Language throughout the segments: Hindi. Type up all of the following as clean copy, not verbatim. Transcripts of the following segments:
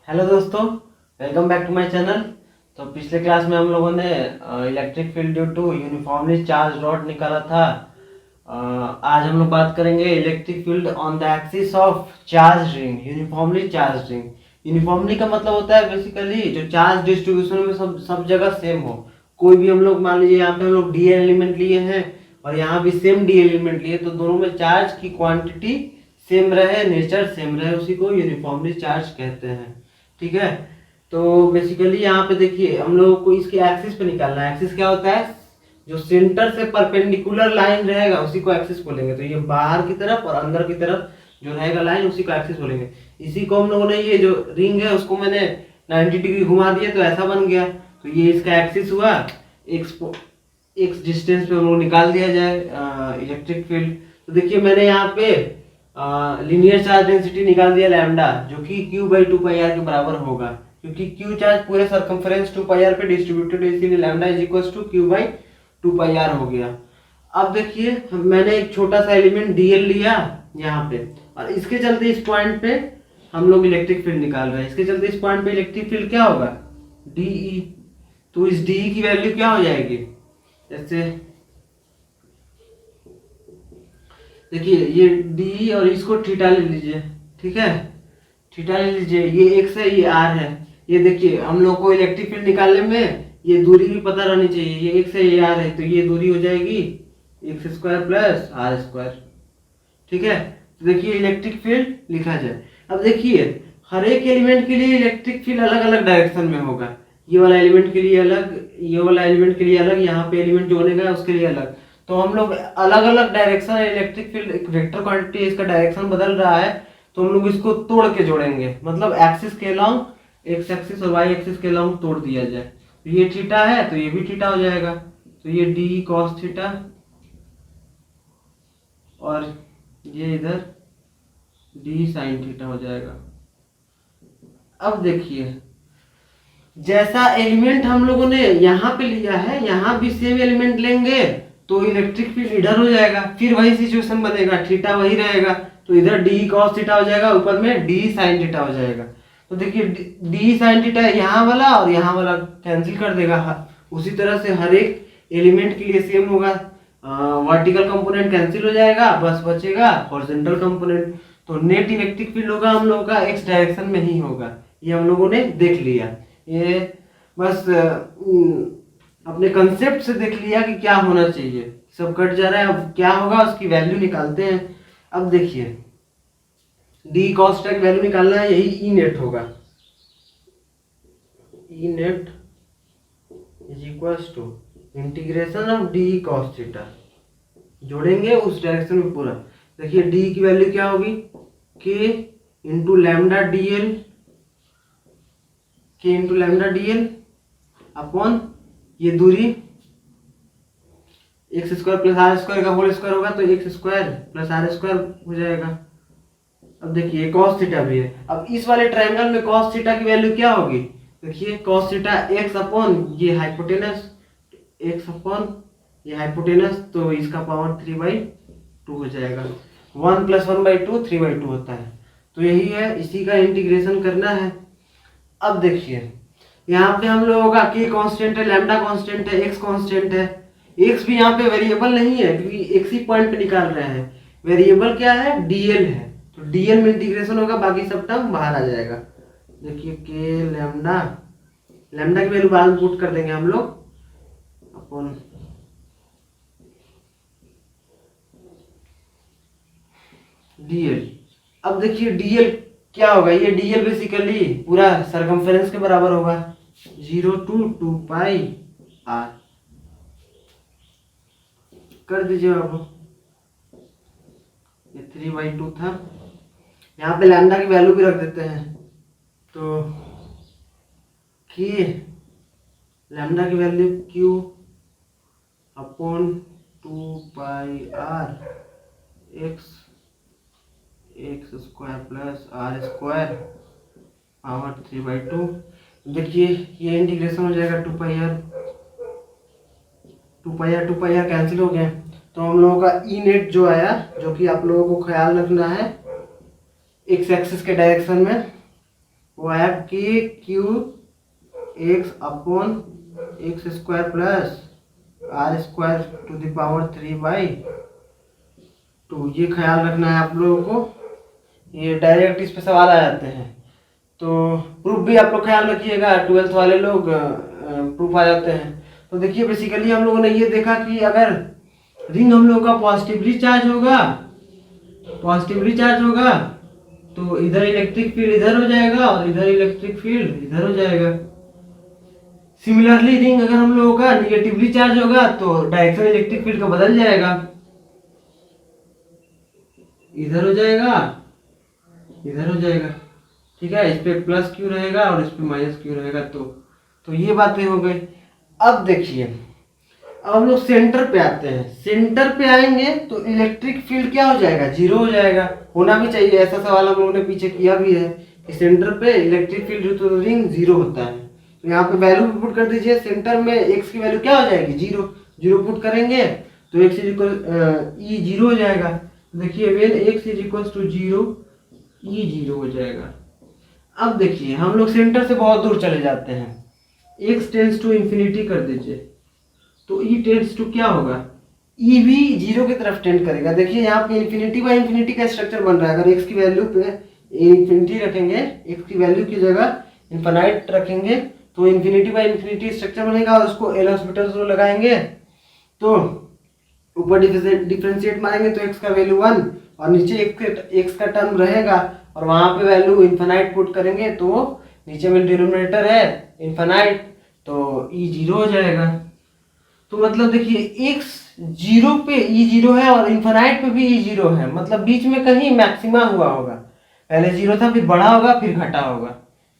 हेलो दोस्तों, welcome back to my channel. तो पिछले क्लास में हम लोगों ने electric field due to uniformly charge rod निकाला था। आज हम लोग बात करेंगे electric field on the axis of charge ring, uniformly charge ring. Uniformly का मतलब होता है बेसिकली जो चार्ज डिस्ट्रीब्यूशन में सब जगह सेम हो। कोई भी हम लोग मान लीजिए यहाँ पे हम लोग डी एलिमेंट लिए हैं और यहाँ भी सेम डी एलिमेंट लिए, तो दोनों में चार्ज की क्वांटिटी सेम रहे, नेचर सेम रहे, उसी को यूनिफॉर्मली चार्ज कहते हैं। ठीक है। तो बेसिकली यहाँ पे देखिए हम लोग को इसके एक्सिस पे निकालना है। एक्सिस क्या होता है? जो सेंटर से परपेंडिकुलर लाइन रहेगा उसी को एक्सिस बोलेंगे। तो ये बाहर की तरफ और अंदर की तरफ जो रहेगा लाइन उसी को एक्सिस बोलेंगे। इसी को हम लोगों ने ये जो रिंग है उसको मैंने 90 डिग्री घुमा दिया तो ऐसा बन गया। तो ये इसका एक्सिस हुआ। एक्स डिस्टेंस पे हम लोग निकाल दिया जाए इलेक्ट्रिक फील्ड। तो देखिए मैंने यहाँ पे लीनियर चार्ज डेंसिटी निकाल दिया लैम्डा, जो कि q by two pi R के बराबर होगा, क्योंकि q चार्ज पूरे सरकमफेरेंस 2 पाई आर पे डिस्ट्रीब्यूटेड है, इसीलिए lambda is equal to q by 2 pi R हो गया। अब देखिए मैंने एक छोटा सा एलिमेंट dl लिया यहाँ पे, और इसके चलते इस पॉइंट पे हम लोग इलेक्ट्रिक फील्ड निकाल रहे हैं। इसके चलते इस पॉइंट पे इलेक्ट्रिक फील्ड क्या होगा? dE। तो इस dE की वैल्यू क्या हो जाएगी? जैसे देखिए ये डी और इसको थीटा ले लीजिए। ठीक है, थीटा ले लीजिए। ये एक्स है, ये आर है। ये देखिए हम लोग को इलेक्ट्रिक फील्ड निकालने में ये दूरी भी पता रहनी चाहिए। ये एक्स है, ये आर है, तो ये दूरी हो जाएगी X square plus are square. ठीक है, तो देखिए इलेक्ट्रिक फील्ड लिखा जाए। अब देखिए हर एक एलिमेंट के लिए इलेक्ट्रिक फील्ड अलग अलग डायरेक्शन में होगा। ये वाला एलिमेंट के लिए अलग, ये वाला एलिमेंट के लिए अलग, यहाँ पे एलिमेंट जो बनेगा उसके लिए अलग। तो हम लोग अलग अलग डायरेक्शन, इलेक्ट्रिक फील्ड एक वेक्टर क्वांटिटी, इसका डायरेक्शन बदल रहा है तो हम लोग इसको तोड़ के जोड़ेंगे। मतलब एक्सिस के अलोंग एक्स एक्सिस और वाई एक्सिस के अलोंग तोड़ दिया जाए। तो ये थीटा है तो ये भी थीटा हो जाएगा। तो ये डी कॉस थीटा और ये इधर डी साइन थीटा हो जाएगा। अब देखिए जैसा एलिमेंट हम लोगों ने यहाँ पे लिया है, यहाँ भी सेम एलिमेंट लेंगे तो इलेक्ट्रिक फील्ड इधर हो जाएगा। फिर वही सिचुएशन बनेगा, थीटा वही रहेगा, तो इधर डी कॉस थीटा हो जाएगा, ऊपर में डी साइन थीटा हो जाएगा। तो देखिए डी साइन थीटा यहाँ वाला और यहाँ वाला कैंसिल कर देगा। उसी तरह से हर एक एलिमेंट के लिए सेम होगा। वर्टिकल कंपोनेंट कैंसिल हो जाएगा, बस बचेगा हॉरिजॉन्टल कंपोनेंट। तो नेट इलेक्ट्रिक फील्ड होगा हम लोगों का एक्स डायरेक्शन में ही होगा। ये हम लोगों ने देख लिया। ये बस अपने कंसेप्ट से देख लिया कि क्या होना चाहिए। सब कट जा रहा है, अब क्या होगा उसकी वैल्यू निकालते हैं। अब देखिए डी कॉस थीटा की वैल्यू निकालना है, यही ई नेट होगा। E net is equals to integration of D cos theta, जोड़ेंगे उस डायरेक्शन में पूरा। देखिए डी की वैल्यू क्या होगी? K into lambda D L, K into lambda D L upon ये दूरी X square plus are square का होल स्क्वायर होगा, तो x square plus are square हो जाएगा। अब देखिए कॉस थीटा भी है। अब इस वाले ट्रायंगल में कॉस थीटा की वैल्यू क्या होगी? देखिए कॉस थीटा एक्स अपॉन ये हाइपोटेनस, एक्स अपॉन ये हाइपोटेनस, तो इसका पावर 3/2 हो जाएगा। 1 + 1/2 3/2 होता है। तो यही है, इसी का इंटीग्रेशन करना है। अब देखिए यहाँ पे हम लोगों का के कांस्टेंट है, लैम्डा कांस्टेंट है, एक्स कांस्टेंट है। एक्स भी यहाँ पे वेरिएबल नहीं है क्योंकि एक्स ही पॉइंट पे निकाल रहे हैं। वेरिएबल क्या है? डीएल है। तो डीएल में इंटीग्रेशन होगा, बाकी सब टर्म बाहर आ जाएगा। देखिए के लैम्डा, लैम्डा की वैल्यू बाद में पुट कर देंगे हम लोग अपन डीएल। अब देखिए डीएल क्या होगा? ये डीएल बेसिकली पूरा सरकमफेरेंस के बराबर होगा, 0 to 2 पाई आर। कर दीजिए आप, ये 3/2 था। यहाँ पे लैम्डा की वैल्यू भी रख देते हैं, तो के लैम्डा की value Q upon 2 pi R X X square plus are square power 3/2। देखिए ये इंटीग्रेशन हो जाएगा 2 pi R, 2 pi R cancel हो गया। तो हम लोगों का ई नेट जो आया, जो कि आप लोगों को ख्याल रखना है एक्स एक्सिस के डायरेक्शन में, वो आया K Q X upon x square plus are square to the power 3/2। ये ख्याल रखना है आप लोगों को, ये डायरेक्ट इस पे सवाल आ जाते हैं। तो प्रूफ भी आप लोग ख्याल रखिएगा, 12th वाले लोग प्रूफ आ जाते हैं। तो देखिए बेसिकली हम लोगों ने ये देखा कि अगर रिंग हम लोगों का पॉजिटिवली चार्ज होगा तो इधर इलेक्ट्रिक फील्ड इधर हो जाएगा और इधर इलेक्ट्रिक फील्ड इधर हो जाएगा। सिमिलरली रिंग अगर हम लोगों का निगेटिवली चार्ज होगा तो डायरेक्शन इलेक्ट्रिक फील्ड का बदल जाएगा, इधर हो जाएगा इधर हो जाएगा। ठीक है, इस पे प्लस क्यू रहेगा और इस पे माइनस क्यू रहेगा। तो ये बातें हो गई। अब देखिए, अब हम लोग सेंटर पे आते हैं। सेंटर पे आएंगे तो इलेक्ट्रिक फील्ड क्या हो जाएगा, जीरो हो जाएगा। होना भी चाहिए, ऐसा सवाल हम लोगों ने पीछे किया भी है कि सेंटर पे इलेक्ट्रिक फील्ड तो रिंग जीरो होता है। तो यहाँ पे वैल्यू पुट कर दीजिए। सेंटर में एक्स की वैल्यू क्या हो जाएगी, जीरो। जीरो पुट करेंगे तो x is equal E zero हो जाएगा। तो देखिए when x is equal to zero E zero हो जाएगा। अब देखिए हम लोग सेंटर से बहुत दूर चले जाते हैं, x टेंस टू इन्फिनिटी कर दीजिए तो e टेंस टू क्या होगा, e भी जीरो की तरफ टेंड करेगा। देखिए यहाँ पे इन्फिनिटी बाय इन्फिनिटी का स्ट्रक्चर बन रहा है। अगर x की वैल्यू पे इन्फिनिटी रखेंगे, x की वैल्यू की जगह इन्फिनाइट रखेंगे तो इन्फिनिटी बाय इन्फिनिटी स्ट्रक्चर बनेगा और उसको एल हॉस्पिटल रो लगाएंगे तो ऊपर डिफरेंशिएट मारेंगे तो x का वैल्यू 1 और नीचे x का टर्म रहेगा और वहां पे वैल्यू इन्फिनाइट पुट करेंगे तो नीचे में डिनोमिनेटर है इन्फिनाइट तो e जीरो हो जाएगा। तो मतलब देखिए x जीरो पे e जीरो है और इन्फिनाइट पे भी e जीरो है, मतलब बीच में कहीं मैक्सिमा हुआ होगा। पहले जीरो था फिर बढ़ा होगा फिर घटा होगा।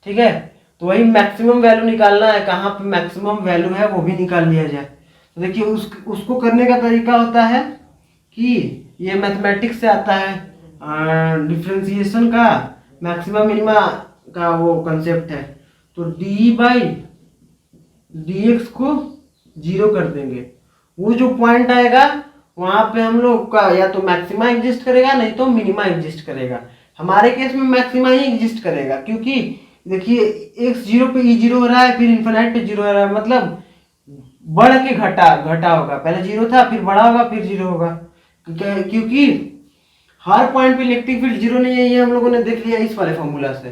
ठीक है, तो वही मैक्सिमम वैल्यू निकालना है, कहाँ पे मैक्सिमम वैल्यू है वो भी निकाल लिया जाए। तो देखिए उसको करने का तरीका होता है कि ये मैथमेटिक्स से आता है, डिफरेंशिएशन का मैक्सिमम मिनिमा का वो कंसेप्ट है। तो डी बाई डी एक्स को जीरो कर देंगे, वो जो पॉइंट आएगा वहां पे हम लोग का या तो मैक्सिमा एग्जिस्ट करेगा नहीं तो मिनिमा एग्जिस्ट करेगा। हमारे केस में मैक्सिमा ही एग्जिस्ट करेगा क्योंकि देखिए एक्स जीरो पे ई जीरो हो रहा है फिर इन्फिनाइट पे जीरो हो रहा है, मतलब बढ़ के घटा होगा। पहले जीरो था फिर बढ़ा होगा फिर जीरो होगा, क्योंकि हर पॉइंट पे इलेक्ट्रिक फील्ड जीरो नहीं है, ये हम लोगों ने देख लिया इस वाले फॉर्मूला से।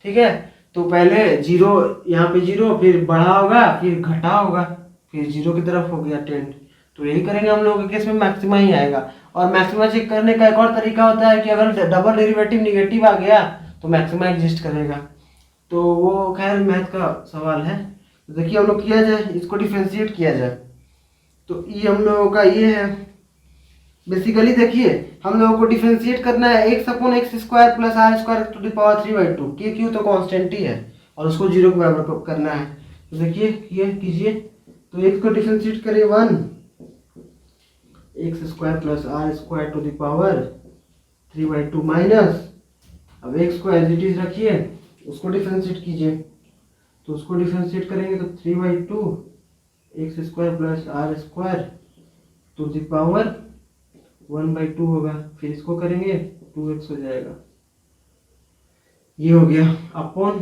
ठीक है, तो पहले जीरो, यहाँ पे जीरो फिर बढ़ा होगा फिर घटा होगा फिर जीरो की तरफ हो गया टेंड। तो यही करेंगे हम लोगों के केस में, मैक्सिमा ही आएगा। और मैक्सिमा चेक करने का एक और तरीका होता है कि अगर डबल डेरिवेटिव निगेटिव आ गया तो मैक्सिमा एग्जिस्ट करेगा। तो वो खैर मैथ का सवाल है। तो देखिए हम लोग किया जाए, इसको डिफ्रेंशिएट किया जाए तो ये हम लोगों का ये है। बेसिकली देखिए हम लोगों को डिफरेंशिएट करना है x upon x square plus are square to the power 3/2। K Q तो कांस्टेंट ही है और उसको जीरो के बराबर करना है। तो देखिए ये कीजिए, तो x को डिफरेंशिएट करिए 1 x square plus are square to the power 3/2 minus, अब x को एज इट इज रखिए, उसको डिफरेंशिएट कीजिए। तो उसको डिफरेंशिएट करेंगे तो 3/2 x square plus are square to the power 1/2 होगा। फिर इसको करेंगे 2x हो जाएगा, ये हो गया अपॉन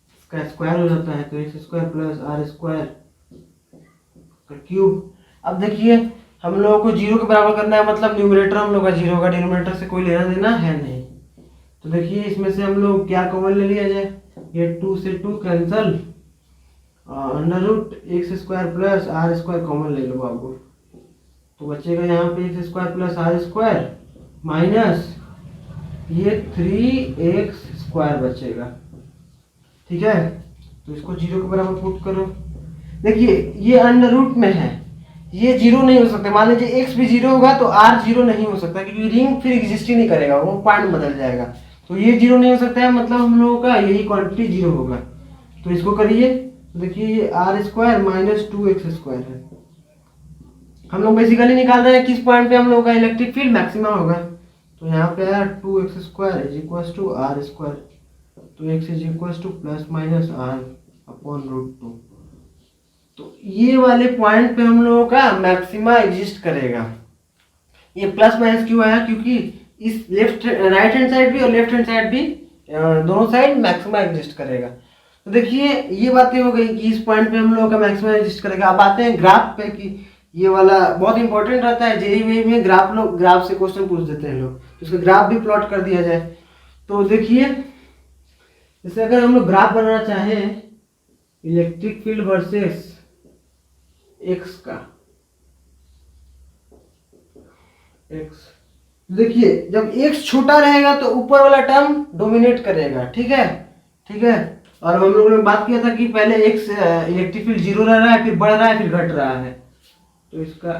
इसका स्क्वायर हो जाता है तो x square plus are square का क्यूब। अब देखिए हम लोगों को जीरो के बराबर करना है, मतलब न्यूमरेटर हम लोग का जीरो होगा, डिनोमिनेटर से कोई लेना देना है नहीं। तो देखिए इसमें से हम लोग क्या कॉमन ले लिया जाए, ये 2 से 2 cancel, under root x square plus are square common ले लो बाबू, तो बचेगा यहाँ पे x square plus are square minus ये 3x स्क्वायर बचेगा। ठीक है, तो इसको जीरो के बराबर पुट करो। देखिए ये अंडर रूट में है, ये जीरो नहीं हो सकता। मान लीजिए x भी जीरो होगा तो r जीरो नहीं हो सकता क्योंकि रिंग फिर एग्जिस्ट ही नहीं करेगा, वो पॉइंट बदल जाएगा। तो ये जीरो नहीं हो सकता है, मतलब हम लोगों का यही क्वांटिटी जीरो होगा। तो इसको करिए, तो देखिए ये r square minus 2x square है। हम लोग बेसिकली निकाल रहे हैं किस पॉइंट पे हम लोगों का इलेक्ट्रिक फील्ड मैक्सिमम होगा। तो यहाँ पे आया 2x square is equal to r square, तो x is equal to plus minus r upon root 2। तो ये वाले पॉइंट पे हम लोगों का मैक्सिमा एग्जिस्ट करेगा। ये प्लस माइनस क्यों आया, क्योंकि इस लेफ्ट राइट हैंड साइड भी और लेफ्ट हैंड साइड भी दोनों साइड मैक्सिमा एग्जिस्ट करेगा। तो देखिए ये बातें हो गई कि इस पॉइंट पे हम लोगों का मैक्सिमा एग्जिस्ट करेगा। अब आते हैं ग्राफ पे कि ये वाला बहुत इंपॉर्टेंट रहता है जेईई वेई में, ग्राफ से क्वेश्चन पूछ देते हैं लोग, तो उसका ग्राफ भी प्लॉट कर दिया जाए। तो देखिए जैसे अगर हम लोग ग्राफ बनाना चाहें इलेक्ट्रिक फील्ड वर्सेस एक्स का, एक्स, देखिए जब एक्स छोटा रहेगा तो ऊपर वाला टर्म डोमिनेट करेगा, ठीक है, ठीक है। और हम लोगों ने बात किया था कि पहले एक्स इलेक्ट्रिक फील्ड जीरो रह रहा है, फिर बढ़ रहा है, फिर घट रहा है। तो इसका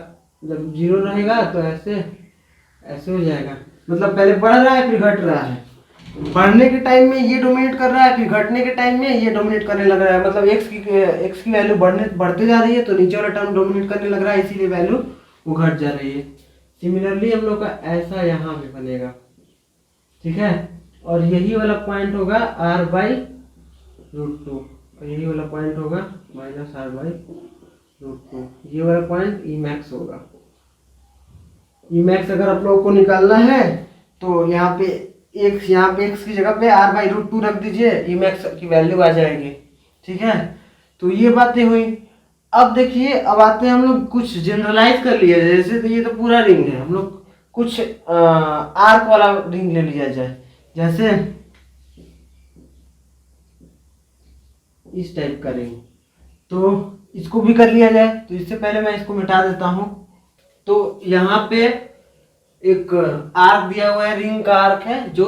जब जीरो रहेगा तो ऐसे ऐसे हो जाएगा, मतलब पहले बढ़ रहा है फिर घट रहा है। बढ़ने के टाइम में ये डोमिनेट कर रहा है, फिर घटने के टाइम में ये डोमिनेट करने लग रहा है, मतलब एक्स की वैल्यू बढ़ते जा रही है तो नीचे वाला टर्म डोमिनेट करने लग रहा है, इसीलिए वैल्यू वो घट जा रही है। सिमिलरली हम लोग का ऐसा यहाँ भी बनेगा, ठीक है। और यही वाला पॉइंट होगा r बाई रूट टू, और यही वाला पॉइंट होगा minus r by root two. ये वाला पॉइंट ई मैक्स होगा। ई मैक्स अगर आप लोगों को निकालना है तो यहाँ पे एक्स की जगह पे r बाई रूट टू रख दीजिए, ई मैक्स की वैल्यू आ जाएगी, ठीक है। तो ये बातें हुई। अब देखिए अब आते हैं हम लोग कुछ जनरलाइज कर लिया जाए, जैसे तो ये तो पूरा रिंग है, हम लोग कुछ आर्क वाला रिंग ले लिया जाए, जैसे इस टाइप का रिंग। तो इसको भी कर लिया जाए, तो इससे पहले मैं इसको मिटा देता हूं। तो यहाँ पे एक आर्क दिया हुआ है, रिंग का आर्क है जो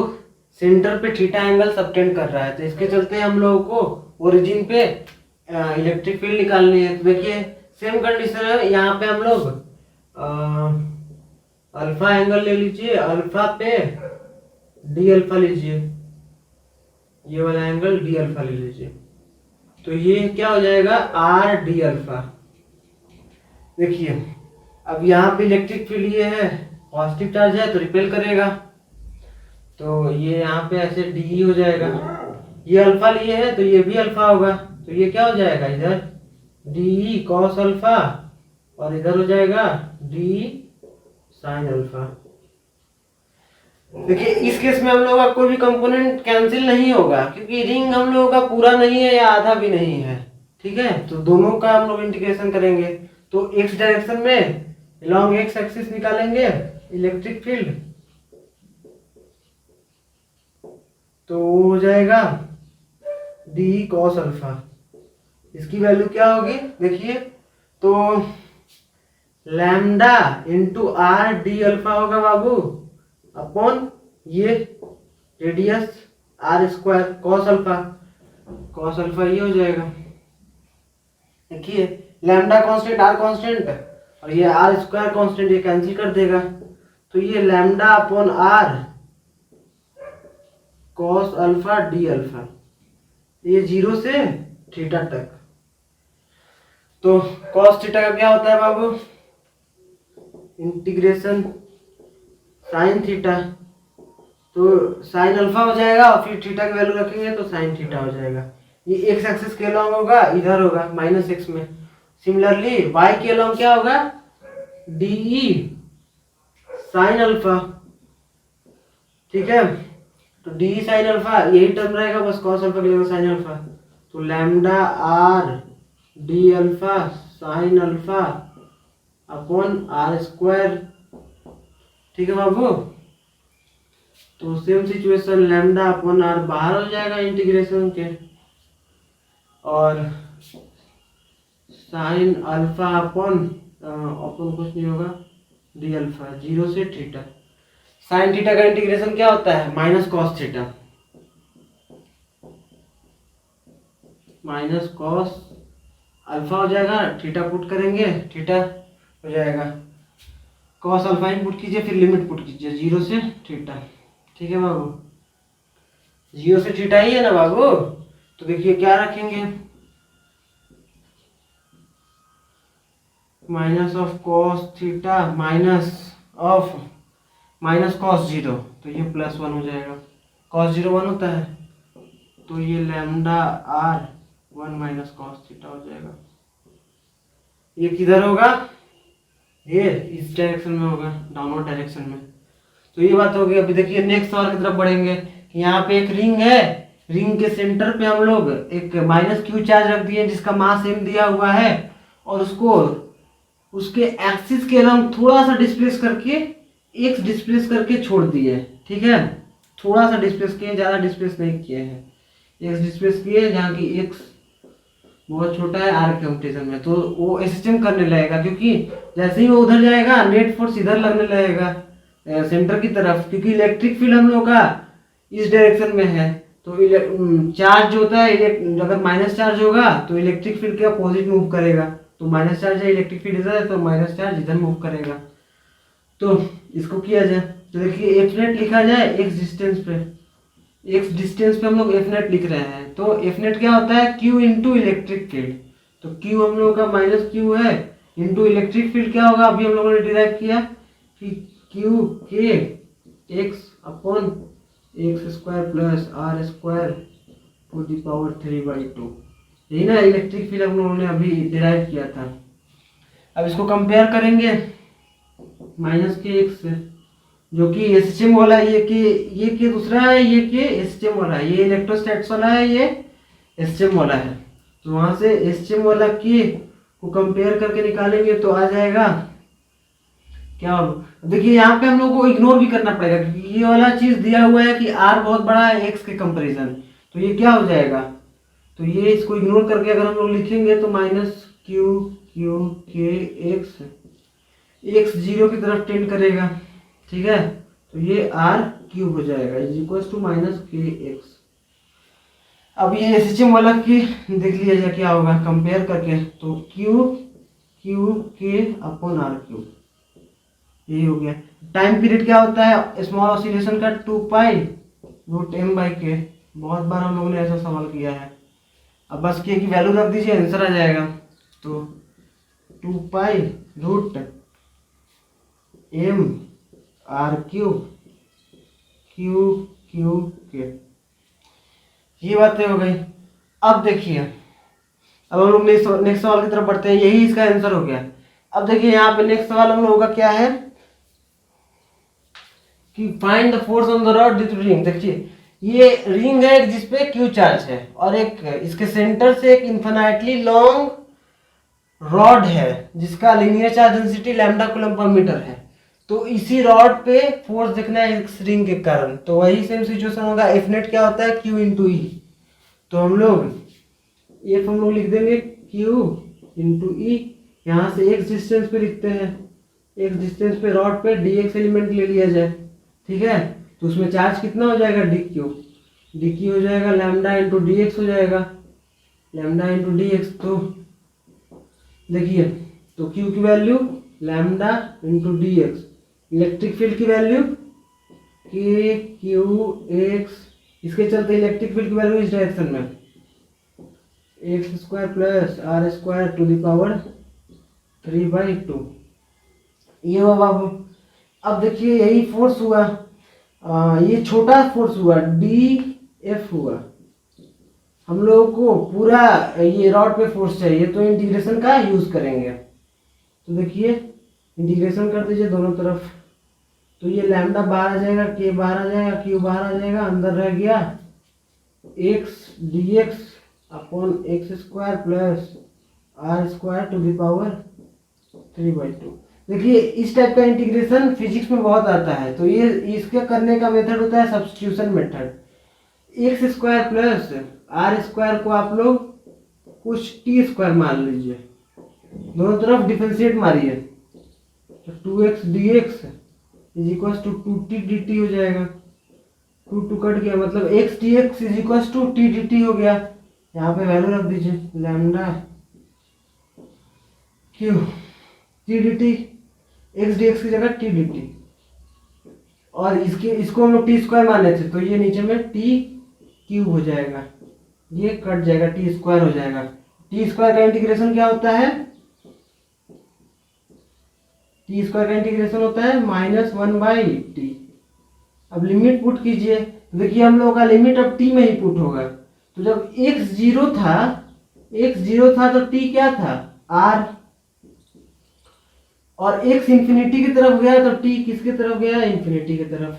सेंटर पे थीटा एंगल सबटेंड कर रहा है, तो इसके चलते हम लोगों को ओरिजिन पे इलेक्ट्रिक फील्ड निकालनी है। तो देखिए सेम कंडीशन है, यहाँ पे हम लोग अल्फा एंगल ले लीजिए, अल्फा पे डी अल्फा लीजिए, ये वाला एंगल डी अल्फा ले लीजिए, तो ये क्या हो जाएगा आर डी अल्फा। देखिए अब यहाँ पे इलेक्ट्रिक फील्ड ये है, पॉजिटिव चार्ज है तो रिपेल करेगा, तो ये यहाँ पे ऐसे डी हो जाएगा। ये अल्फा लिए है तो ये भी अल्फा होगा, तो ये क्या हो जाएगा इधर डी कॉस अल्फा, और इधर हो जाएगा डी साइन अल्फा। देखिए इस केस में हम लोगों का कोई भी कंपोनेंट कैंसिल नहीं होगा, क्योंकि रिंग हम लोगों का पूरा नहीं है या आधा भी नहीं है, ठीक है। तो दोनों का हम लोग इंटीग्रेशन करेंगे, तो एक्स डायरेक्शन में लॉन्ग एक्स एक्सिस निकालेंगे इलेक्ट्रिक फील्ड, तो हो जाएगा डी कॉस अल्फा। इसकी वैल्यू क्या होगी देखिए, तो lambda into r d alpha होगा बाबू, अपॉन ये radius r square cos alpha, cos alpha ये हो जाएगा। देखिए लैम्डा कांस्टेंट आर कांस्टेंट और ये आर स्क्वायर कांस्टेंट, ये कैंसिल कर देगा, तो ये lambda upon r cos alpha d alpha, ये जीरो से थीटा तक। तो कॉस थीटा का क्या होता है बाबू, इंटीग्रेशन साइन थीटा, तो साइन अल्फा हो जाएगा और फिर थीटा की वैल्यू रखेंगे तो साइन थीटा हो जाएगा। ये एक्स एक्सिस के अलॉन्ग होगा, इधर होगा माइनस एक्स में। सिमिलरली वाई के अलॉन्ग क्या होगा डीई साइन अल्फा, ठीक है। तो डी साइन अल्फा यही टर्म रहेगा, बस कॉस अल्फा के लिए साइन अल्फा, तो lambda r d alpha sine alpha upon r square, ठीक है बाबू। तो same situation lambda upon r बाहर हो जाएगा इंटीग्रेशन के, और साइन अल्फा अपॉन कुछ नहीं होगा डी अल्फा, जीरो से थीटा। साइन थीटा का इंटीग्रेशन क्या होता है minus cos theta, minus cos alpha हो जाएगा, थीटा पुट करेंगे थीटा हो जाएगा, कॉस अल्फा इनपुट कीजिए फिर लिमिट पुट कीजिए जीरो से थीटा, ठीक है बाबू। जीरो से थीटा ही है ना बाबू, तो देखिए क्या रखेंगे minus of cos theta minus of minus cos zero, तो ये प्लस वन हो जाएगा, कॉस जीरो वन होता है, तो ये lambda r one minus cos theta हो जाएगा। ये किधर होगा, ये इस डायरेक्शन में होगा, डाउनवर्ड डायरेक्शन में। तो ये बात हो गई। अभी देखिए नेक्स्ट सवाल की तरफ बढ़ेंगे। यहाँ पे एक रिंग है, रिंग के सेंटर पे हम लोग एक माइनस क्यू चार्ज रख दिए जिसका मास m दिया हुआ है, और उसको उसके एक्सिस के हम थोड़ा सा डिस्प्लेस करके एक्स डिस्प्लेस करके छोड़ दिए। ठीक है, थोड़ा सा डिस्प्लेस किए, ज़्यादा डिस्प्लेस नहीं किए हैं, एक्स डिस्प्लेस किए जहाँ की एक्स बहुत छोटा है आर कंपटीशन में, तो वो एसएचएम करने लगेगा, क्योंकि जैसे ही वो उधर जाएगा नेट फोर्स इधर लगने लगेगा सेंटर की तरफ, क्योंकि इलेक्ट्रिक फील्ड हम लोग का इस डायरेक्शन में है। तो चार्ज जो होता है, अगर माइनस चार्ज होगा तो इलेक्ट्रिक फील्ड के अपोजिट मूव करेगा, तो माइनस चार्ज है, इलेक्ट्रिक फील्ड इधर है तो माइनस चार्ज इधर मूव करेगा। तो इसको किया जाए तो देखिए एफ नेट लिखा जाए एक्स डिस्टेंस पे, एक्स डिस्टेंस पे हम लोग एफ नेट लिख रहे हैं, तो एफ नेट क्या होता है क्यू इंटू इलेक्ट्रिक फील्ड, तो क्यू हम लोगों का माइनस क्यू है, इंटू इलेक्ट्रिक फील्ड क्या होगा अभी हम लोगों ने डिराइव किया कि क्यू के x upon x square plus are square to the power 3/2, यही ना इलेक्ट्रिक फील्ड हम लोगों ने अभी डिराइव किया था। अब इसको कंपेयर करेंगे माइनस के एक्स से, जो कि एसएचएम वाला है, ये के दूसरा है, ये के एसएचएम वाला है, ये इलेक्ट्रोस्टैटिक्स वाला है, ये एसएचएम वाला है, तो वहां से एसएचएम वाला के को कंपेयर करके निकालेंगे तो आ जाएगा क्या। देखिए यहाँ पे हम लोग को इग्नोर भी करना पड़ेगा, क्योंकि ये वाला चीज दिया हुआ है कि आर बहुत बड़ा है एक्स के कंपेरिजन, तो ये क्या हो जाएगा, तो ये इसको इग्नोर करके अगर हम लोग लिखेंगे तो माइनस क्यू क्यू के एक्स, एक्स जीरो की तरफ टेंड करेगा। ठीक है, तो ये आर क्यूब हो जाएगा इज इक्वल टू माइनस के एक्स। अब ये एसएचएम वाला की देख लिया जाए क्या होगा कंपेयर करके, तो क्यू क्यू के अपॉन आर क्यूब, यही हो गया। टाइम पीरियड क्या होता है स्मॉल ऑसिलेशन का 2π√m/k, बहुत बार हम लोगों ने ऐसा सवाल किया है। अब बस के की वैल्यू रख दीजिए आंसर आ जाएगा, तो 2π√m/r³ क्यू क्यू के, ये बातें हो गई। अब देखिए, अब हम लोग नेक्स्ट सवाल की तरफ बढ़ते हैं, यही इसका आंसर हो गया। अब देखिए यहाँ पे नेक्स्ट सवाल हम लोगों का क्या है कि find the force on the rod due to ring. देखिए ये रिंग है जिसपे क्यू चार्ज है, और एक इसके सेंटर से एक इन्फिनाइटली लॉन्ग रॉड है जिसका linear charge density lambda coulomb पर मीटर है। तो इसी रॉड पे फोर्स देखना है इस रिंग के कारण, तो वही सेम सिचुएशन होगा। एफ नेट क्या होता है क्यू इंटू ई, तो हम लोग लिख देंगे क्यू इंटू ई, यहाँ से एक्स डिस्टेंस पे लिखते हैं, एक्स डिस्टेंस पे रॉड पे डी एक्स एलिमेंट ले लिया जाए। ठीक है, तो उसमें चार्ज कितना हो जाएगा डी क्यू हो जाएगा लैम्डा इंटू डी एक्स हो जाएगा, लैम्डा इंटू डी एक्स। तो देखिए, तो क्यू की value lambda into d x, electric field की वैल्यू के क्यू एक्स, इसके चलते इलेक्ट्रिक फील्ड की वैल्यू इस डायरेक्शन में x square plus are square to the power 3/2, ये हुआ बाबू। अब देखिए यही फोर्स हुआ, ये छोटा फोर्स हुआ डी एफ हुआ, हम लोगों को पूरा ये रॉड पे फोर्स चाहिए, तो इंटीग्रेशन का यूज करेंगे। तो देखिए इंटीग्रेशन कर दीजिए दोनों तरफ, तो ये लैम्डा बाहर आ जाएगा, के बाहर आ जाएगा, क्यू बाहर आ जाएगा, अंदर रह गया x d x upon x square plus are square to the power 3/2। देखिए इस टाइप का इंटीग्रेशन फिजिक्स में बहुत आता है, तो ये इसके करने का मेथड होता है substitution method. X square plus are square को आप लोग कुछ टी स्क्वायर मान लीजिए, दोनों तरफ डिफरेंशिएट मारिए, तो 2x dx is equal to 2t dt हो जाएगा, 2 कट गया, मतलब x dx is equal to t dt हो गया। यहाँ पे वैल्यू रख दीजिए lambda q t dt, x dx की जगह t dt, और इसको हम लोग t स्क्वायर मान लेते, तो ये नीचे में t क्यूब हो जाएगा, ये कट जाएगा, t स्क्वायर हो जाएगा। t स्क्वायर का इंटीग्रेशन क्या होता है, टी स्क्वायर का इंटीग्रेशन होता है -1/t। अब लिमिट पुट कीजिए, तो देखिए हम लोगों का लिमिट अब t में ही पुट होगा, तो जब x जीरो था तो t क्या था r, और x इंफिनिटी की तरफ गया तो t किसकी तरफ गया इन्फिनिटी की तरफ,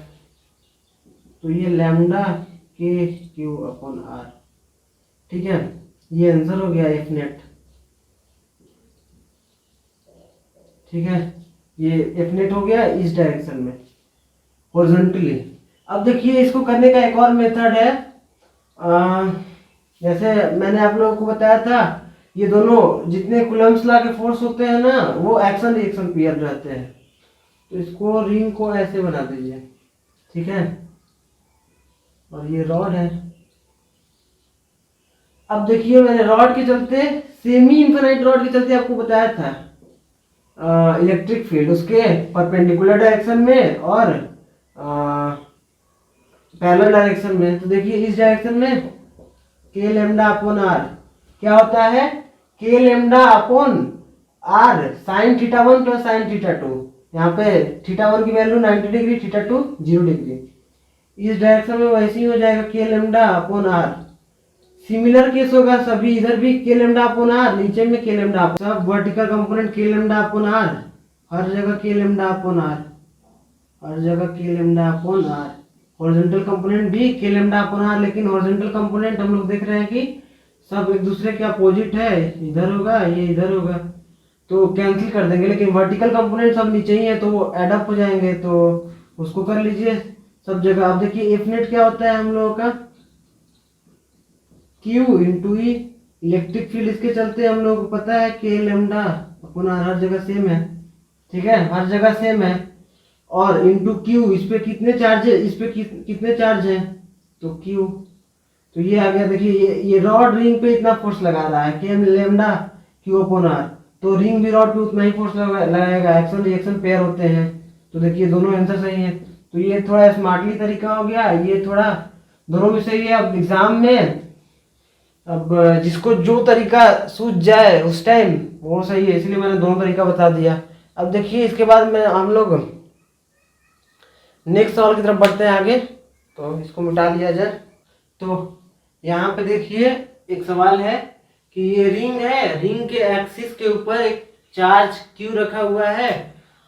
तो ये लैम्डा के क्यू अपॉन आर। ठीक है, ये आंसर हो गया एफ नेट। ठीक है, ये एफ नेट हो गया इस डायरेक्शन में हॉरिजॉन्टली। अब देखिए इसको करने का एक और मेथड है। जैसे मैंने आप लोगों को बताया था, ये दोनों जितने कूलम्ब्स लॉ के फोर्स होते हैं ना, वो एक्शन रिएक्शन पेयर रहते हैं। तो इसको रिंग को ऐसे बना दीजिए। ठीक है, और ये रॉड है। अब देखिए मैंने रॉड के चलते, सेमी इनफिनाइट रॉड के चलते आपको बताया था इलेक्ट्रिक फील्ड उसके परपेंडिकुलर डायरेक्शन में और पैरेलल डायरेक्शन में। तो देखिए इस डायरेक्शन में के लेमडा अपॉन आर क्या होता है, k lambda upon r sine theta 1 plus sine theta 2। यहाँ पे थीटा 1 की वैल्यू 90 डिग्री, थीटा 2 0 डिग्री। इस डायरेक्शन में वैसे ही हो जाएगा k lambda upon r. Similar case होगा सभी, इधर भी के लेमडा अपॉन आर, नीचे में के लेमडा अपॉन, सब vertical component k lambda upon r, हर जगह के लेमडा अपॉन आर, हर जगह k lambda upon r. Horizontal component भी के लेमडा अपॉन आर, लेकिन हॉरिजॉन्टल कंपोनेंट हम लोग देख रहे हैं कि सब एक दूसरे के अपोजिट है, इधर होगा ये इधर होगा, तो कैंसिल कर देंगे। लेकिन वर्टिकल कंपोनेंट सब नीचे ही है तो वो एड अप हो जाएंगे, तो उसको कर लीजिए सब जगह। अब देखिए एफ नेट क्या होता है हम लोगों का, Q इंटू ई इलेक्ट्रिक फील्ड, इसके चलते हम लोग को पता है के लेमडा अपॉन आर, हर जगह सेम है। ठीक है, हर जगह सेम है। और इंटू क्यू, इस पे कितने चार्ज है, इस पे कितने चार्ज है, तो क्यू। तो ये आ गया। देखिए ये रॉड रिंग पे इतना फोर्स लगा रहा है k lambda Q upon are, तो रिंग भी रॉड पे उतना ही फोर्स लगाएगा, एक्शन रिएक्शन पेयर होते हैं। तो देखिए दोनों आंसर सही है। तो ये थोड़ा स्मार्टली तरीका हो गया, ये थोड़ा दोनों भी सही है। अब एग्जाम में अब जिसको जो तरीका सूझ जाए उस टाइम वो सही है, इसलिए मैंने दोनों तरीका बता दिया। अब देखिए इसके बाद में हम लोग नेक्स्ट सवाल की तरफ बढ़ते हैं आगे, तो इसको मिटा लिया जाए। तो यहाँ पे देखिए एक सवाल है कि ये रिंग है, रिंग के एक्सिस के ऊपर एक चार्ज Q रखा हुआ है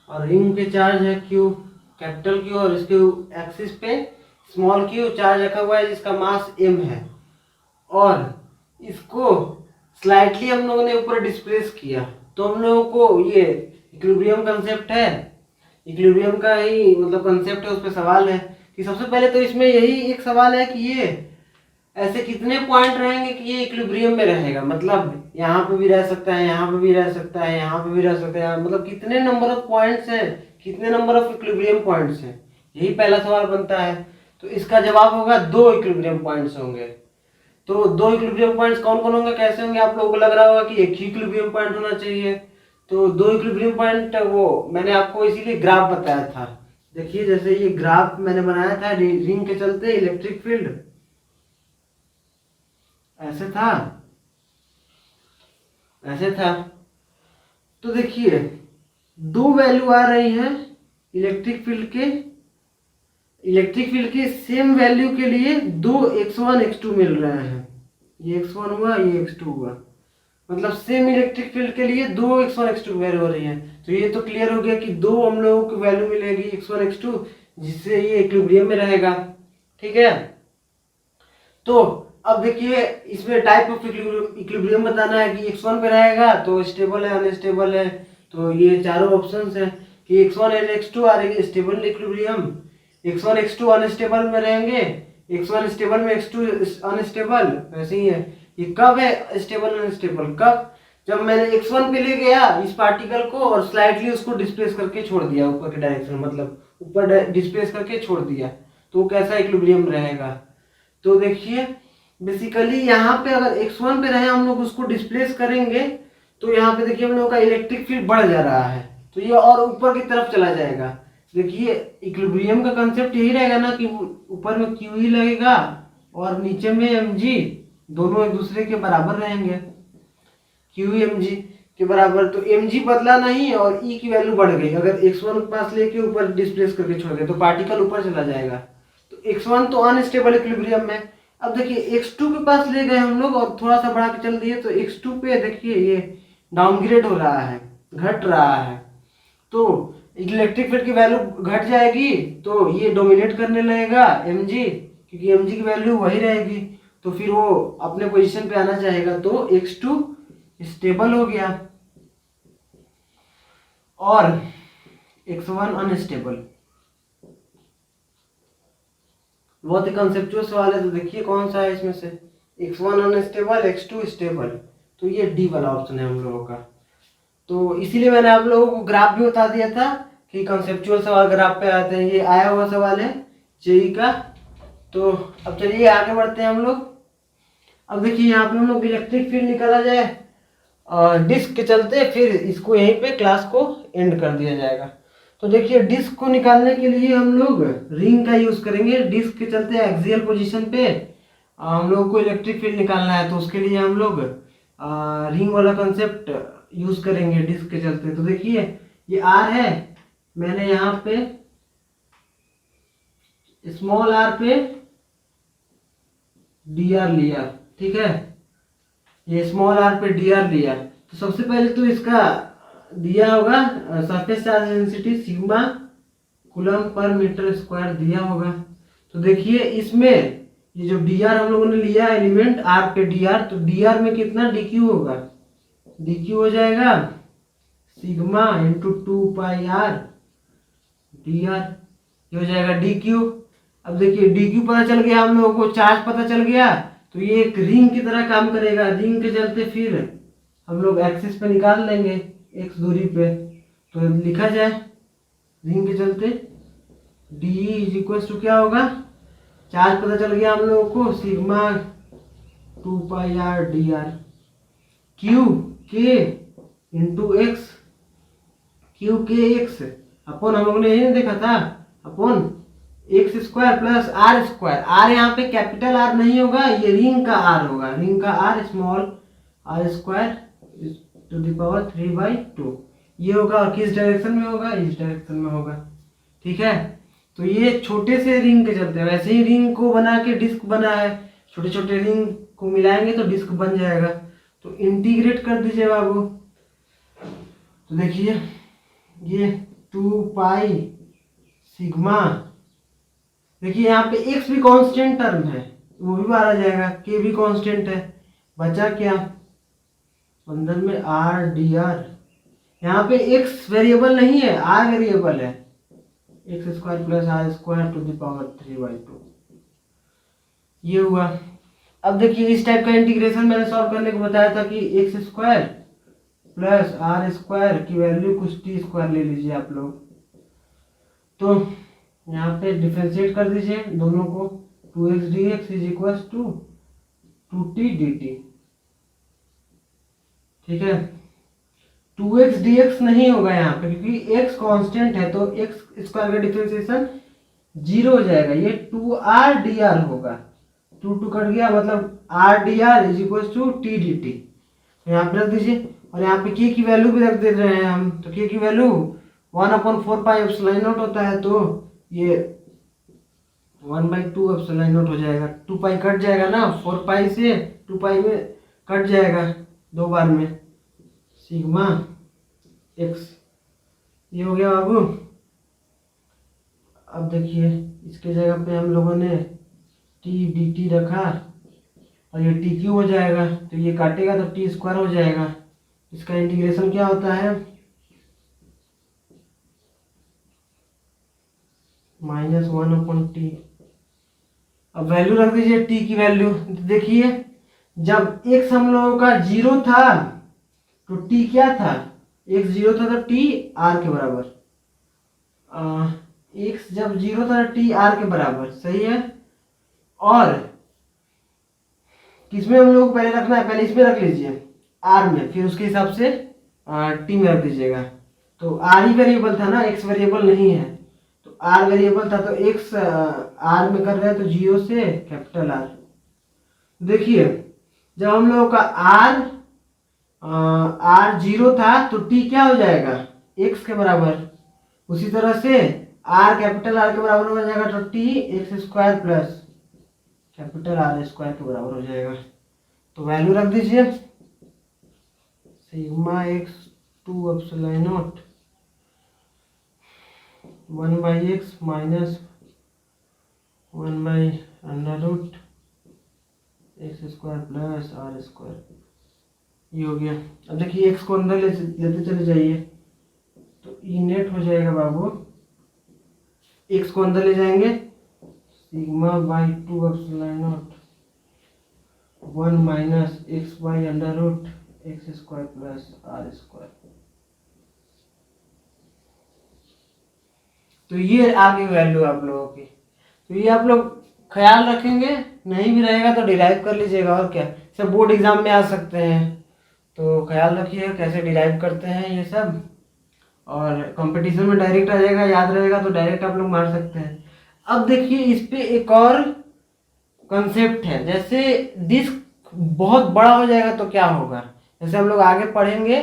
और रिंग पे चार्ज है Q, कैपिटल Q, और इसके एक्सिस पे स्मॉल q चार्ज रखा हुआ है जिसका मास m है। और इसको स्लाइटली हम लोगों ने ऊपर डिस्प्लेस किया, तो हम लोगों को ये इक्विलिब्रियम कंसेप्ट है, इक्विलिब्रियम का ही मतलब कंसेप्ट है, उस पर सवाल है कि सबसे पहले तो इसमें यही एक सवाल है कि ये ऐसे कितने पॉइंट रहेंगे कि ये इक्विलिब्रियम में रहेगा, मतलब यहाँ पे भी रह सकता है, यहाँ पे भी रह सकता है, यहाँ पे भी रह सकता है, मतलब कितने नंबर ऑफ पॉइंट्स हैं, कितने नंबर ऑफ इक्विलिब्रियम पॉइंट्स हैं, यही पहला सवाल बनता है। तो इसका जवाब होगा 2 इक्विलिब्रियम पॉइंट्स होंगे। तो 2 इक्विलिब्रियम पॉइंट्स कौन कौन होंगे, कैसे होंगे, आप लोगों को लग रहा होगा कि एक ही इक्विलिब्रियम पॉइंट होना चाहिए। तो 2 इक्विलिब्रियम पॉइंट वो मैंने आपको इसीलिए ग्राफ बताया था। देखिए जैसे ये ग्राफ मैंने बनाया था रिंग के चलते इलेक्ट्रिक फील्ड ऐसे था, ऐसे था। तो देखिए 2 वैल्यू आ रही हैं इलेक्ट्रिक फील्ड के सेम वैल्यू के लिए 2 x1 x2 मिल रहे हैं। ये x1 हुआ, ये x2 हुआ, मतलब सेम इलेक्ट्रिक फील्ड के लिए 2 x1 x2 वैल्यू हो रही है। तो ये तो क्लियर हो गया कि 2 हम लोगों को वैल्यू मिलेगी x1 x2, जिससे ये इक्विलिब्रियम में रहेगा। ठीक है, तो अब देखिए इसमें टाइप ऑफ इक्विलिब्रियम बताना है कि x1 पे रहेगा तो स्टेबल है, अनस्टेबल है। तो ये चारों ऑप्शंस हैं कि x1 और x2 आ रही है stable equilibrium, x1 x2 unstable में रहेंगे, x1 स्टेबल में x2 अनस्टेबल, वैसे ही है। ये कब है स्टेबल अनस्टेबल, कब, जब मैंने x1 पे ले गया इस पार्टिकल को और स्लाइटली उसको डिस्प्लेस करके छोड़ दिया ऊपर के डायरेक्शन, मतलब ऊपर डिस्प्लेस करके छोड़ दिया, तो कैसा इक्विलिब्रियम रहेगा। तो देखिए बेसिकली यहाँ पे अगर x1 पे रहे हम लोग उसको डिस्प्लेस करेंगे तो यहाँ पे देखिए हम लोगों का इलेक्ट्रिक फील्ड बढ़ जा रहा है, तो ये और ऊपर की तरफ चला जाएगा। देखिए इक्विलिब्रियम का कंसेप्ट यही रहेगा ना कि ऊपर में Q ही लगेगा और नीचे में mg, दोनों एक दूसरे के बराबर रहेंगे, Q mg के बराबर। तो mg बदला नहीं और E की वैल्यू बढ़ गई, अगर x1 के पास लेके ऊपर डिस्प्लेस करके छोड़ गए तो पार्टिकल ऊपर चला जाएगा। तो x1 तो अनस्टेबल इक्विलिब्रियम में। अब देखिए x2 के पास ले गए हम लोग और थोड़ा सा बढ़ा के चल दिए, तो x2 पे देखिए ये डाउनग्रेड हो रहा है, घट रहा है, तो इलेक्ट्रिक फील्ड की वैल्यू घट जाएगी, तो ये डोमिनेट करने लगेगा mg क्योंकि mg की वैल्यू वही रहेगी, तो फिर वो अपने पोजीशन पे आना चाहेगा, तो x2 स्टेबल हो गया और x1 अनस्टेबल। बहुत ही कंसेप्चुअल सवाल है, तो देखिए कौन सा है इसमें से, x1 अनस्टेबल, x2 स्टेबल, तो ये डी वाला ऑप्शन है हम लोगों का। तो इसीलिए मैंने आप लोगों को ग्राफ भी बता दिया था कि कंसेप्चुअल सवाल ग्राफ पे आते हैं, ये आया हुआ सवाल है जेई का। तो अब चलिए आगे बढ़ते हैं हम लोग। अब देखिए यहाँ पे हम लोग इलेक्ट्रिक फील्ड निकाला जाए डिस्क के चलते, फिर इसको यहीं पे क्लास को एंड कर दिया जाएगा। तो देखिए डिस्क को निकालने के लिए हम लोग रिंग का यूज करेंगे। डिस्क के चलते एक्सियल पोजीशन पे हम लोग को इलेक्ट्रिक फील्ड निकालना है, तो उसके लिए हम लोग रिंग वाला कंसेप्ट यूज करेंगे डिस्क के चलते। तो देखिए ये आर है, मैंने यहाँ पे स्मॉल आर पे डी आर लिया, ठीक है, ये स्मॉल आर पे डी आर लिया। तो सबसे पहले तो इसका दिया होगा surface charge density sigma coulomb per metre square दिया होगा। तो देखिए इसमें ये जो डी आर हम लोगों ने लिया एलिमेंट आर पे डी आर, तो डी आर में कितना डी क्यू होगा, डी क्यू हो जाएगा sigma into 2 pi R D are, ये हो जाएगा डी क्यू। अब देखिए डी क्यू पता चल गया हम लोगों को, चार्ज पता चल गया, तो ये एक रिंग की तरह काम करेगा। रिंग के चलते फिर हम लोग एक्सिस पे निकाल लेंगे एक्स दूरी पे। तो लिखा जाए रिंग के चलते डी इज इक्वल टू क्या होगा, चार्ज पता चल गया हम लोगों को sigma 2 pi R D R, Q के इंटू एक्स, क्यू के एक्स अपन हम लोगों ने यही देखा था, अपन X square plus are square. R यहाँ पे कैपिटल आर नहीं होगा, ये रिंग का आर होगा, रिंग का r small r square to the power 3/2 ये होगा। और किस डायरेक्शन में होगा, इस डायरेक्शन में होगा, ठीक है। तो ये छोटे से रिंग के चलते हैं, वैसे ही रिंग को बना के डिस्क बना है, छोटे छोटे रिंग को मिलाएंगे तो डिस्क बन जाएगा। तो इंटीग्रेट कर दीजिए बाबू। तो देखिए ये 2 पाई सिग्मा, देखिए यहाँ पे x भी कांस्टेंट टर्म है, वो भी बाहर आ जाएगा, k भी कांस्टेंट है, बचा क्या अंदर में आर डी आर। यहाँ पे x वेरिएबल नहीं है, r वेरिएबल है, x square plus are square to the power 3/2 ये हुआ। अब देखिए इस टाइप का इंटीग्रेशन मैंने सॉल्व करने को बताया था कि x square plus are square की वैल्यू कुछ टी स्क्वायर ले लीजिए आप लोग। तो यहाँ पे डिफरेंशिएट कर दीजिए दोनों को, 2x dx is equal to 2t dt, ठीक है। 2x dx नहीं होगा यहाँ पे क्योंकि x कांस्टेंट है, तो x स्क्वायर का डिफरेंशिएशन 0 हो जाएगा, ये 2r dr होगा, 2 कट गया, मतलब r dr is equal to t dt। तो यहाँ पे रख दीजिए, और यहाँ पे k की वैल्यू भी रख दे रहे हैं हम, तो k की वैल्यू 1/4 पाई एप्सिलॉन नॉट होता है, तो ये 1/2 एप्सिलॉन नॉट हो जाएगा। 2 पाई कट जाएगा ना, 4 पाई से 2 पाई में कट जाएगा 2 बार में, सिग्मा एक्स ये हो गया बाबू। अब देखिए इसके जगह पे हम लोगों ने टी डी टी रखा, और ये टी क्यू हो जाएगा, तो ये काटेगा तो टी स्क्वायर हो जाएगा। इसका इंटीग्रेशन क्या होता है, -1/t। अब वैल्यू रख दीजिए t की वैल्यू। देखिए जब x हम लोगों का 0 था तो t क्या था, x 0 था तो t r के बराबर, x जब 0 था तो t r के बराबर, सही है। और किसमें हम लोग पहले रखना है, पहले इसमें रख लीजिए r में, फिर उसके हिसाब से t में रख दीजिएगा। तो r ही वेरिएबल था ना, x वेरिएबल नहीं है, तो r वेरिएबल था, तो x r में कर रहे हैं तो 0 से कैपिटल R। देखिए जब हम लोगों का r 0 था तो t क्या हो जाएगा, x के बराबर। उसी तरह से r कैपिटल R के बराबर हो जाएगा, तो t x square plus capital R square के बराबर हो जाएगा। तो वैल्यू रख दीजिए sigma x 2 epsilon not 1/x minus 1/√x² plus r²। ये हो गया। अब देखिए x को अंदर लेते चले जाइए तो ई नेट हो जाएगा बाबू। x को अंदर ले जाएंगे sigma by 2 1 - x/√x² plus r²। तो ये आ गई वैल्यू आप लोगों की। तो ये आप लोग ख्याल रखेंगे, नहीं भी रहेगा तो डिराइव कर लीजिएगा। और क्या, सब बोर्ड एग्जाम में आ सकते हैं, तो ख्याल रखिए कैसे डिराइव करते हैं ये सब। और कंपटीशन में डायरेक्ट आ जाएगा, याद रहेगा तो डायरेक्ट आप लोग मार सकते हैं। अब देखिए इस पे एक और कंसेप्ट है, जैसे डिस्क बहुत बड़ा हो जाएगा तो क्या होगा। जैसे हम लोग आगे पढ़ेंगे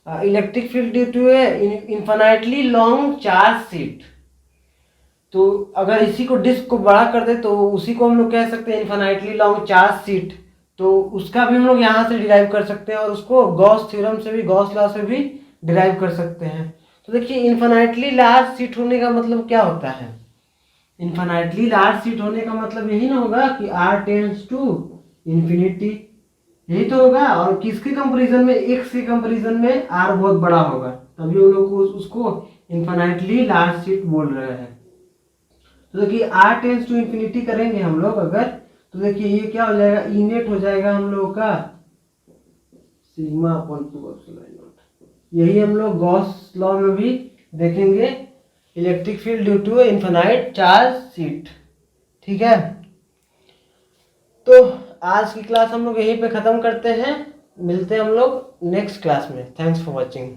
electric field due to a infinitely long charge sheet. तो अगर इसी को डिस्क को बड़ा कर दे तो उसी को हम लोग कह सकते हैं इन्फिनिटली लॉन्ग चार्ज शीट। तो उसका भी हम लोग यहाँ से डिराइव कर सकते हैं, और उसको गॉस थ्योरम से भी, गॉस लॉ से भी डिराइव कर सकते हैं। तो देखिए इन्फिनिटली लार्ज शीट होने का मतलब क्या होता है। इन्फिनिटली लार्ज शीट होने का मतलब यही ना होगा कि r टेंड्स टू इंफिनिटी, यही तो होगा। और किसके कंपैरिजन में, x के कंपैरिजन में r बहुत बड़ा होगा, तभी हम लोग को उसको इन्फिनिटली लार्ज शीट बोल रहे हैं। तो देखिए r टेंड्स टू इंफिनिटी करेंगे हम लोग अगर, तो देखिए ये क्या हो जाएगा, ई नेट हो जाएगा हम लोग का σ/2ε0। यही हम लोग गॉस लॉ में भी देखेंगे, electric field due to infinite charge sheet. ठीक है, तो आज की क्लास हम लोग यहीं पे ख़त्म करते हैं। मिलते हैं हम लोग नेक्स्ट क्लास में। Thanks for watching.